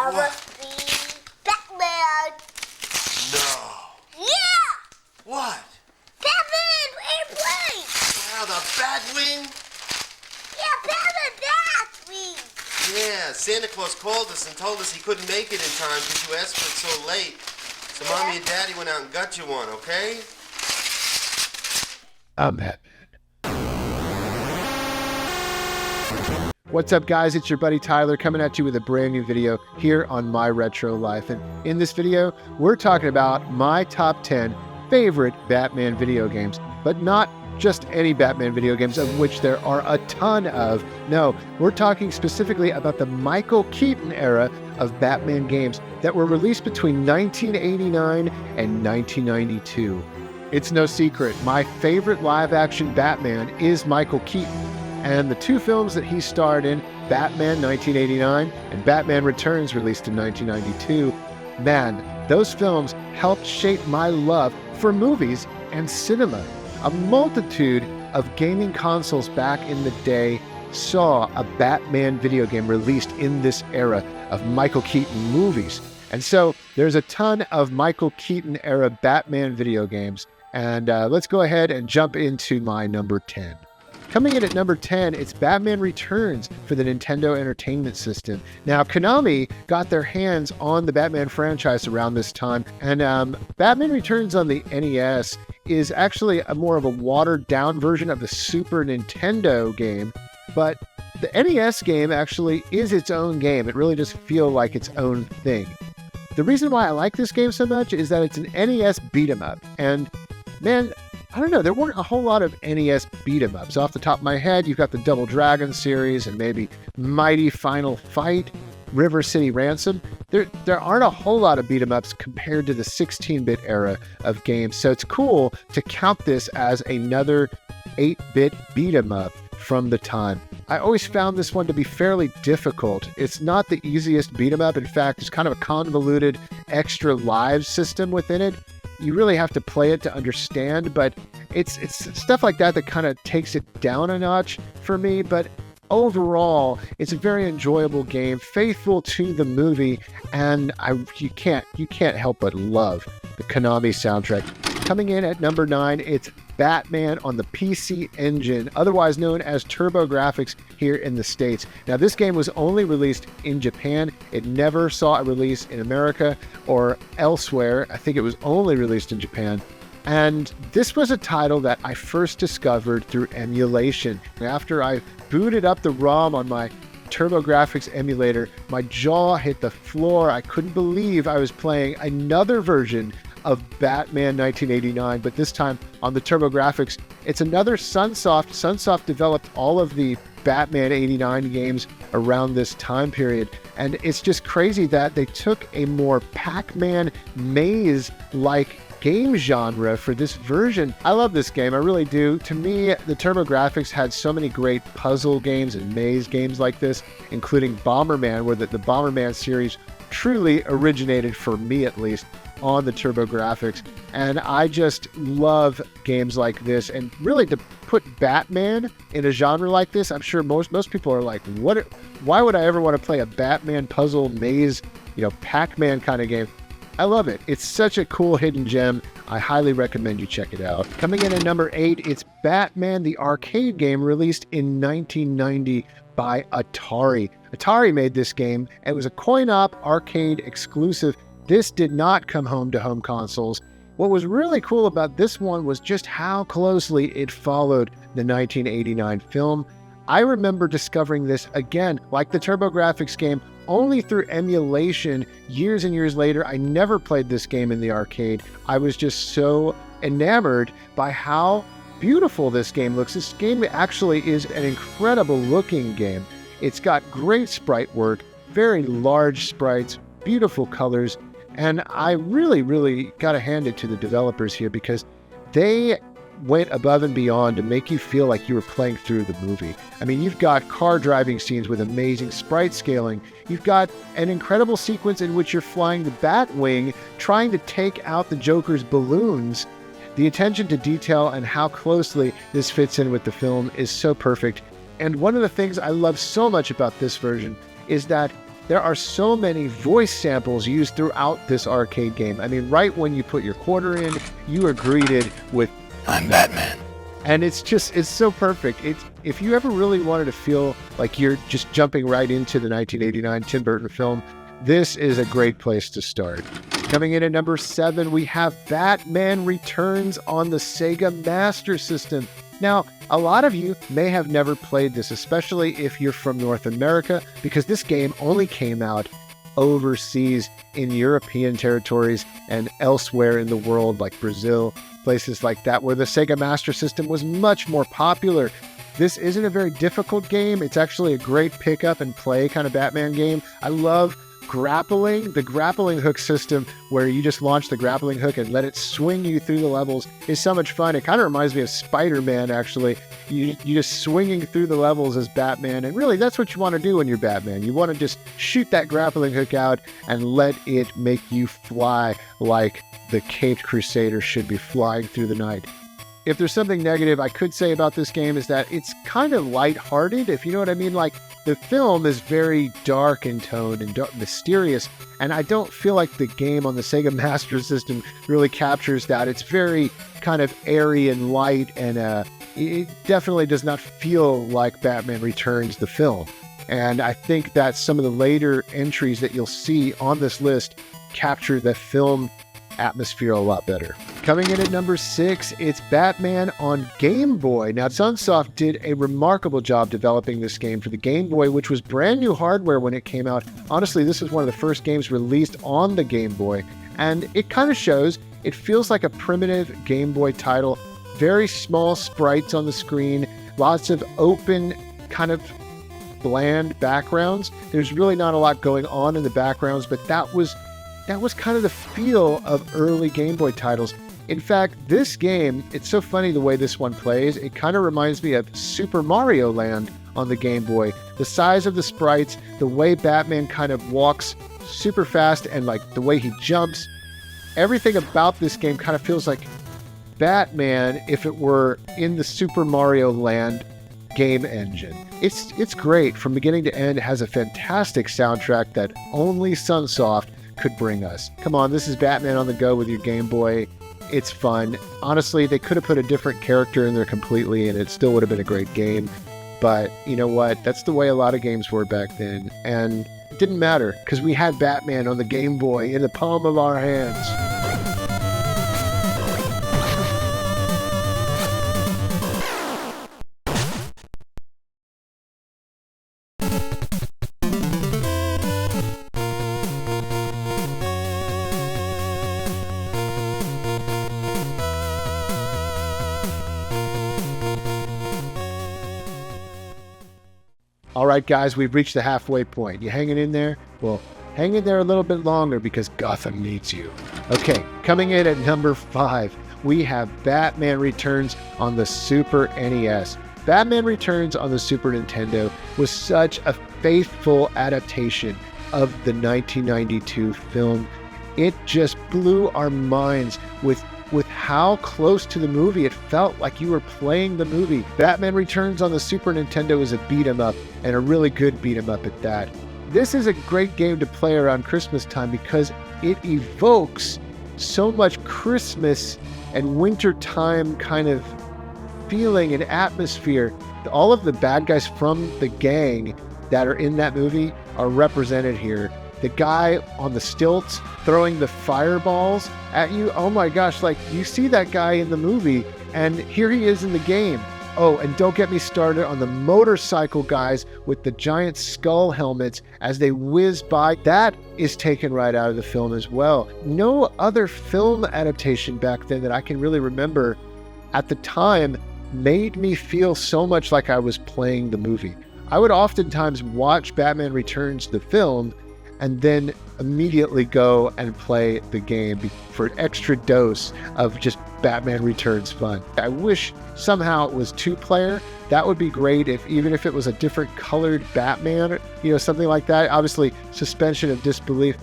I must be Batman. No. Yeah! What? Batman airplane! Wow, the Batwing? Yeah, Batman Batwing! Yeah, Santa Claus called us and told us he couldn't make it in time because you asked for it so late. So Mommy and Daddy went out and got you one, okay? I'm Batman. What's up, guys? It's your buddy Tyler coming at you with a brand new video here on My Retro Life. And in this video, we're talking about my top 10 favorite Batman video games, but not just any Batman video games, of which there are a ton of. No, we're talking specifically about the Michael Keaton era of Batman games that were released between 1989 and 1992. It's no secret, my favorite live-action Batman is Michael Keaton. And the two films that he starred in, Batman 1989 and Batman Returns released in 1992, man, those films helped shape my love for movies and cinema. A multitude of gaming consoles back in the day saw a Batman video game released in this era of Michael Keaton movies. And so there's a ton of Michael Keaton era Batman video games. And let's go ahead and jump into my number 10. Coming in at number 10, it's Batman Returns for the Nintendo Entertainment System. Now, Konami got their hands on the Batman franchise around this time, and Batman Returns on the NES is actually more of a watered-down version of the Super Nintendo game, but the NES game actually is its own game. It really does feel like its own thing. The reason why I like this game so much is that it's an NES beat-em-up, and man, I don't know, there weren't a whole lot of NES beat-em-ups. Off the top of my head, you've got the Double Dragon series and maybe Mighty Final Fight, River City Ransom. There aren't a whole lot of beat-em-ups compared to the 16-bit era of games, so it's cool to count this as another 8-bit beat-em-up from the time. I always found this one to be fairly difficult. It's not the easiest beat-em-up. In fact, it's kind of a convoluted extra lives system within it. You really have to play it to understand, but it's stuff like that that kind of takes it down a notch for me. But overall, it's a very enjoyable game, faithful to the movie, and you can't help but love the Konami soundtrack. Coming in at number 9, it's Batman on the PC Engine, otherwise known as TurboGrafx here in the States. Now, this game was only released in Japan. It never saw a release in America or elsewhere. I think it was only released in Japan. And this was a title that I first discovered through emulation. After I booted up the ROM on my TurboGrafx emulator, my jaw hit the floor. I couldn't believe I was playing another version of Batman 1989, but this time on the TurboGrafx. It's another Sunsoft. Sunsoft developed all of the Batman 89 games around this time period, and it's just crazy that they took a more Pac-Man maze-like game genre for this version. I love this game, I really do. To me, the TurboGrafx had so many great puzzle games and maze games like this, including Bomberman, where the Bomberman series truly originated, for me at least, on the TurboGrafx. And I just love games like this. And really, to put Batman in a genre like this, I'm sure most people are like, why would I ever want to play a Batman puzzle maze, Pac-Man kind of game? I love it. It's such a cool hidden gem. I highly recommend you check it out. Coming in at number 8, it's Batman the arcade game, released in 1990 by Atari. Atari made this game. It was a coin-op arcade exclusive. This did not come home to home consoles. What was really cool about this one was just how closely it followed the 1989 film. I remember discovering this, again, like the TurboGrafx game, only through emulation years and years later. I never played this game in the arcade. I was just so enamored by how beautiful this game looks. This game actually is an incredible looking game. It's got great sprite work, very large sprites, beautiful colors, and I really, really got to hand it to the developers here, because they went above and beyond to make you feel like you were playing through the movie. I mean, you've got car driving scenes with amazing sprite scaling. You've got an incredible sequence in which you're flying the Batwing, trying to take out the Joker's balloons. The attention to detail and how closely this fits in with the film is so perfect. And one of the things I love so much about this version is that there are so many voice samples used throughout this arcade game. I mean, right when you put your quarter in, you are greeted with I'm Batman. and it's so perfect. If you ever really wanted to feel like you're just jumping right into the 1989 Tim Burton film, this is a great place to start. Coming in at number 7, we have Batman Returns on the Sega Master System. Now, a lot of you may have never played this, especially if you're from North America, because this game only came out overseas in European territories and elsewhere in the world, like Brazil, places like that, where the Sega Master System was much more popular. This isn't a very difficult game. It's actually a great pick up and play kind of Batman game. I love grappling. The grappling hook system, where you just launch the grappling hook and let it swing you through the levels, is so much fun. It kind of reminds me of Spider-Man, actually. You just swinging through the levels as Batman, and really that's what you want to do when you're Batman. You want to just shoot that grappling hook out and let it make you fly like the Caped Crusader should be flying through the night. If there's something negative I could say about this game, is that it's kind of lighthearted, if you know what I mean. Like, the film is very dark in tone and mysterious, and I don't feel like the game on the Sega Master System really captures that. It's very kind of airy and light, and it definitely does not feel like Batman Returns, the film. And I think that some of the later entries that you'll see on this list capture the film atmosphere a lot better. Coming in at number 6, it's Batman on Game Boy. Now, Sunsoft did a remarkable job developing this game for the Game Boy, which was brand new hardware when it came out. Honestly, this was one of the first games released on the Game Boy, and it kind of shows. It feels like a primitive Game Boy title. Very small sprites on the screen, lots of open, kind of bland backgrounds. There's really not a lot going on in the backgrounds, but that was kind of the feel of early Game Boy titles. In fact, this game, it's so funny the way this one plays. It kind of reminds me of Super Mario Land on the Game Boy. The size of the sprites, the way Batman kind of walks super fast, and like the way he jumps. Everything about this game kind of feels like Batman if it were in the Super Mario Land game engine. It's great from beginning to end. It has a fantastic soundtrack that only Sunsoft could bring us. Come on, this is Batman on the go with your Game Boy. It's fun. Honestly, they could have put a different character in there completely and it still would have been a great game. But you know what? That's the way a lot of games were back then. And it didn't matter because we had Batman on the Game Boy in the palm of our hands. All right, guys, we've reached the halfway point. You hanging in there? Well, hang in there a little bit longer because Gotham needs you. Okay, coming in at number 5, we have Batman Returns on the Super NES. Batman Returns on the Super Nintendo was such a faithful adaptation of the 1992 film. It just blew our minds with how close to the movie it felt like you were playing the movie. Batman Returns on the Super Nintendo is a beat-em-up, and a really good beat-em-up at that. This is a great game to play around Christmas time because it evokes so much Christmas and wintertime kind of feeling and atmosphere. All of the bad guys from the gang that are in that movie are represented here. The guy on the stilts throwing the fireballs at you. Oh my gosh, like you see that guy in the movie and here he is in the game. Oh, and don't get me started on the motorcycle guys with the giant skull helmets as they whiz by. That is taken right out of the film as well. No other film adaptation back then that I can really remember at the time made me feel so much like I was playing the movie. I would oftentimes watch Batman Returns, the film, and then immediately go and play the game for an extra dose of just Batman Returns fun. I wish somehow it was 2-player. That would be great even if it was a different colored Batman, something like that. Obviously, suspension of disbelief.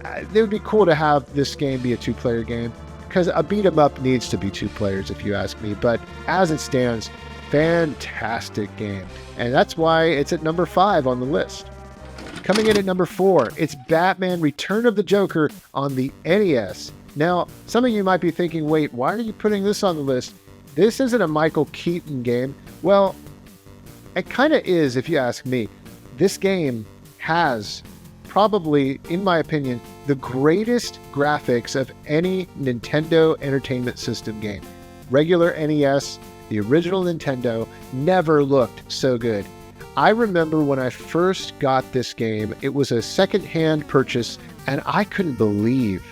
It would be cool to have this game be a 2-player game because a beat 'em up needs to be 2 players if you ask me. But as it stands, fantastic game. And that's why it's at number 5 on the list. Coming in at number 4, it's Batman Return of the Joker on the NES. Now, some of you might be thinking, wait, why are you putting this on the list? This isn't a Michael Keaton game. Well, it kind of is if you ask me. This game has probably, in my opinion, the greatest graphics of any Nintendo Entertainment System game. Regular NES, the original Nintendo, never looked so good. I remember when I first got this game, it was a second-hand purchase, and I couldn't believe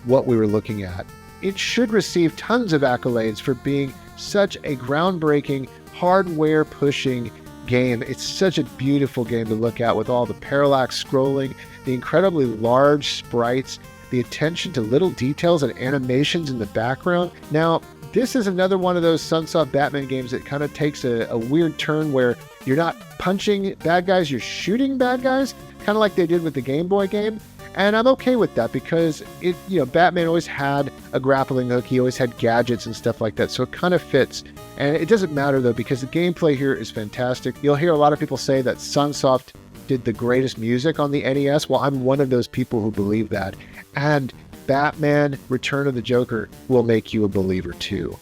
what we were looking at. It should receive tons of accolades for being such a groundbreaking, hardware-pushing game. It's such a beautiful game to look at with all the parallax scrolling, the incredibly large sprites, the attention to little details and animations in the background. Now, this is another one of those Sunsoft Batman games that kind of takes a weird turn where you're not punching bad guys, you're shooting bad guys, kind of like they did with the Game Boy game. And I'm okay with that because Batman always had a grappling hook. He always had gadgets and stuff like that. So it kind of fits. And it doesn't matter though, because the gameplay here is fantastic. You'll hear a lot of people say that Sunsoft did the greatest music on the NES. Well, I'm one of those people who believe that. And Batman Return of the Joker will make you a believer too.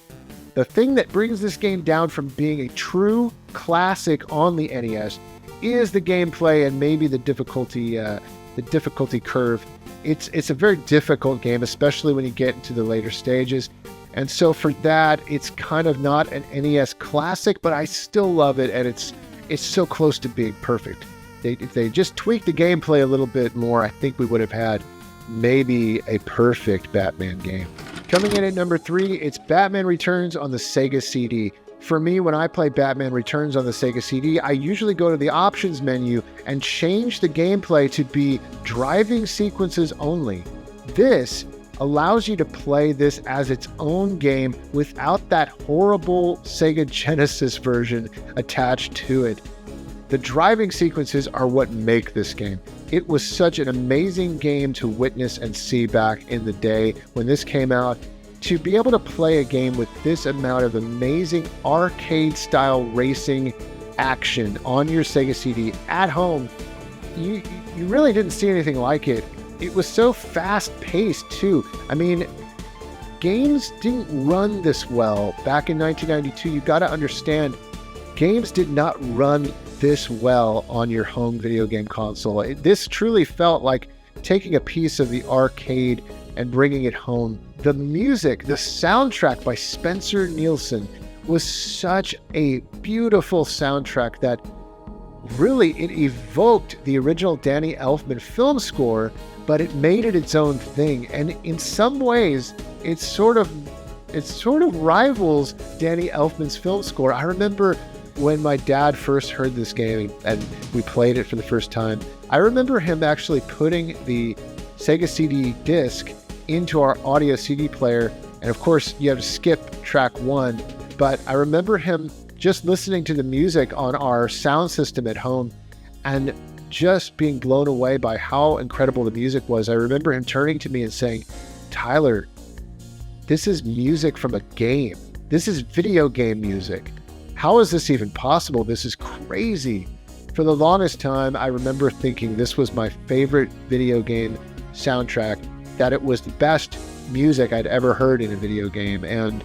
The thing that brings this game down from being a true classic on the NES is the gameplay and maybe the difficulty curve. It's a very difficult game, especially when you get into the later stages. And so for that, it's kind of not an NES classic, but I still love it, and it's so close to being perfect. If they just tweaked the gameplay a little bit more, I think we would have had maybe a perfect Batman game. Coming in at number 3, it's Batman Returns on the Sega CD. For me, when I play Batman Returns on the Sega CD, I usually go to the options menu and change the gameplay to be driving sequences only. This allows you to play this as its own game without that horrible Sega Genesis version attached to it. The driving sequences are what make this game. It was such an amazing game to witness and see back in the day when this came out. To be able to play a game with this amount of amazing arcade-style racing action on your Sega CD at home, you really didn't see anything like it. It was so fast-paced, too. I mean, games didn't run this well back in 1992. You got to understand, games did not run this well on your home video game console. This truly felt like taking a piece of the arcade and bringing it home. The music, the soundtrack by Spencer Nielsen was such a beautiful soundtrack that really it evoked the original Danny Elfman film score, but it made it its own thing. And in some ways, it sort of rivals Danny Elfman's film score. I remember when my dad first heard this game and we played it for the first time, I remember him actually putting the Sega CD disc into our audio CD player. And of course, you have to skip track 1. But I remember him just listening to the music on our sound system at home and just being blown away by how incredible the music was. I remember him turning to me and saying, "Tyler, this is music from a game. This is video game music. How is this even possible? This is crazy." For the longest time, I remember thinking this was my favorite video game soundtrack, that it was the best music I'd ever heard in a video game. And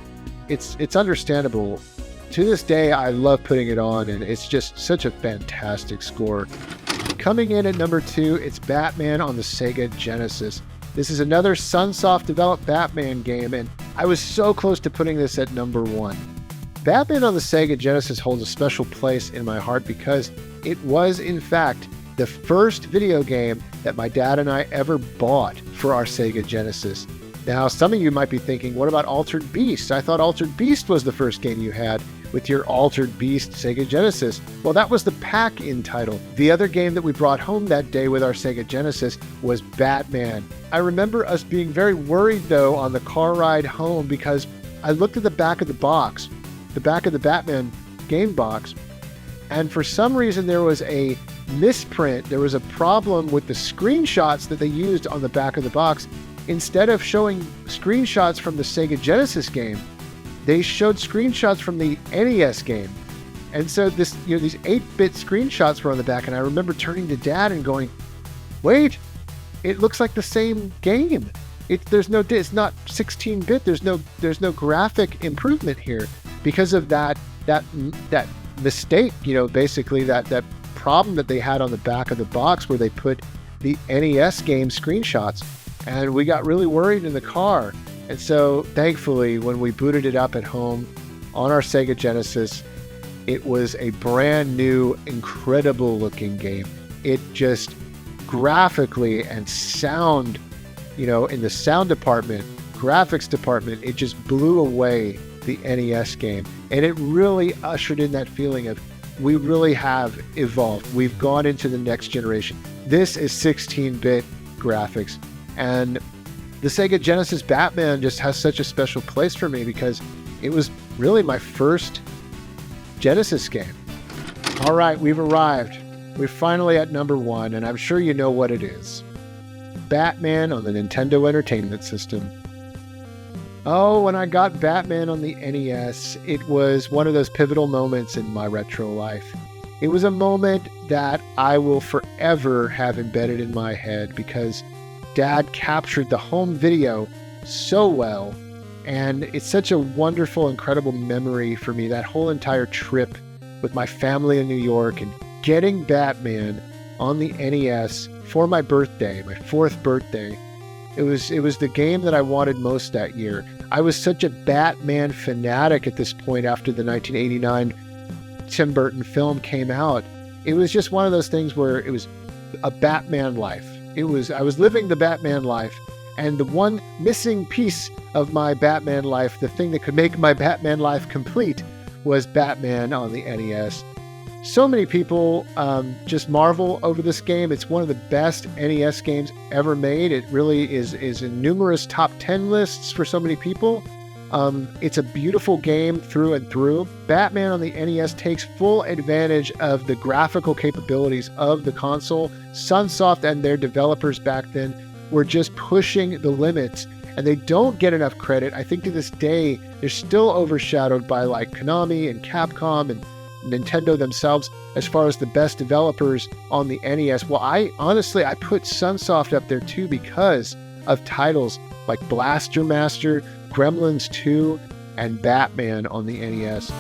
it's understandable. To this day, I love putting it on, and it's just such a fantastic score. Coming in at number 2, it's Batman on the Sega Genesis. This is another Sunsoft developed Batman game, and I was so close to putting this at number 1. Batman on the Sega Genesis holds a special place in my heart because it was, in fact, the first video game that my dad and I ever bought for our Sega Genesis. Now, some of you might be thinking, what about Altered Beast? I thought Altered Beast was the first game you had with your Altered Beast Sega Genesis. Well, that was the pack-in title. The other game that we brought home that day with our Sega Genesis was Batman. I remember us being very worried, though, on the car ride home because I looked at the back of the box, the back of the Batman game box, and for some reason there was a misprint. There was a problem with the screenshots that they used on the back of the box. Instead of showing screenshots from the Sega Genesis game, they showed screenshots from the NES game. And so this, these 8-bit screenshots were on the back, and I remember turning to Dad and going, "Wait, it looks like the same game. It's not 16-bit. There's no graphic improvement here because of that mistake. Basically that problem that they had on the back of the box where they put the NES game screenshots, and we got really worried in the car. And so thankfully, when we booted it up at home on our Sega Genesis, it was a brand new, incredible looking game. It just graphically and sound, in the sound department, graphics department, it just blew away the NES game. And it really ushered in that feeling of, we really have evolved. We've gone into the next generation. This is 16-bit graphics. And the Sega Genesis Batman just has such a special place for me because it was really my first Genesis game. All right, we've arrived. We're finally at number 1, and I'm sure you know what it is. Batman on the Nintendo Entertainment System. Oh, when I got Batman on the NES, it was one of those pivotal moments in my retro life. It was a moment that I will forever have embedded in my head because Dad captured the home video so well, and it's such a wonderful, incredible memory for me, that whole entire trip with my family in New York and getting Batman on the NES for my birthday, my 4th birthday. It was the game that I wanted most that year. I was such a Batman fanatic at this point after the 1989 Tim Burton film came out. It was just one of those things where it was a Batman life. I was living the Batman life, and the one missing piece of my Batman life, the thing that could make my Batman life complete, was Batman on the NES. So many people just marvel over this game. It's one of the best NES games ever made. It really is in numerous top 10 lists for so many people. It's a beautiful game through and through. Batman on the NES takes full advantage of the graphical capabilities of the console. Sunsoft and their developers back then were just pushing the limits, and they don't get enough credit. I think to this day, they're still overshadowed by like Konami and Capcom and Nintendo themselves as far as the best developers on the NES. Well, I put Sunsoft up there too because of titles like Blaster Master, Gremlins 2, and Batman on the NES.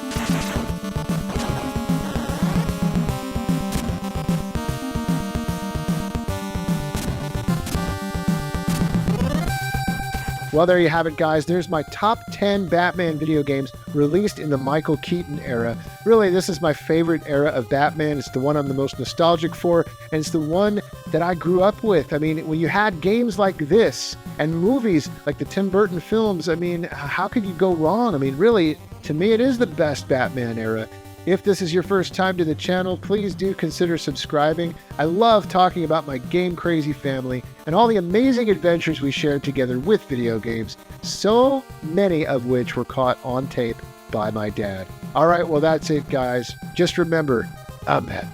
Well, there you have it, guys. There's my top 10 Batman video games released in the Michael Keaton era. Really, this is my favorite era of Batman. It's the one I'm the most nostalgic for, and it's the one that I grew up with. I mean, when you had games like this and movies like the Tim Burton films, I mean, how could you go wrong? I mean, really, to me, it is the best Batman era. If this is your first time to the channel, please do consider subscribing. I love talking about my game crazy family and all the amazing adventures we shared together with video games, so many of which were caught on tape by my dad. All right, well, that's it, guys. Just remember, I'm Batman.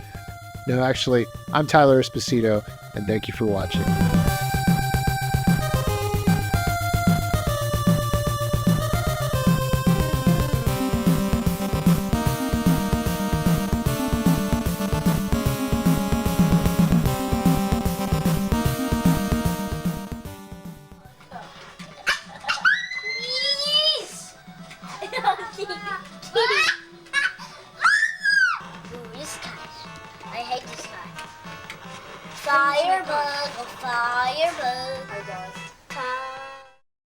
No, actually, I'm Tyler Esposito, and thank you for watching. Ooh, this guy. I hate this guy. Firebug, oh firebug.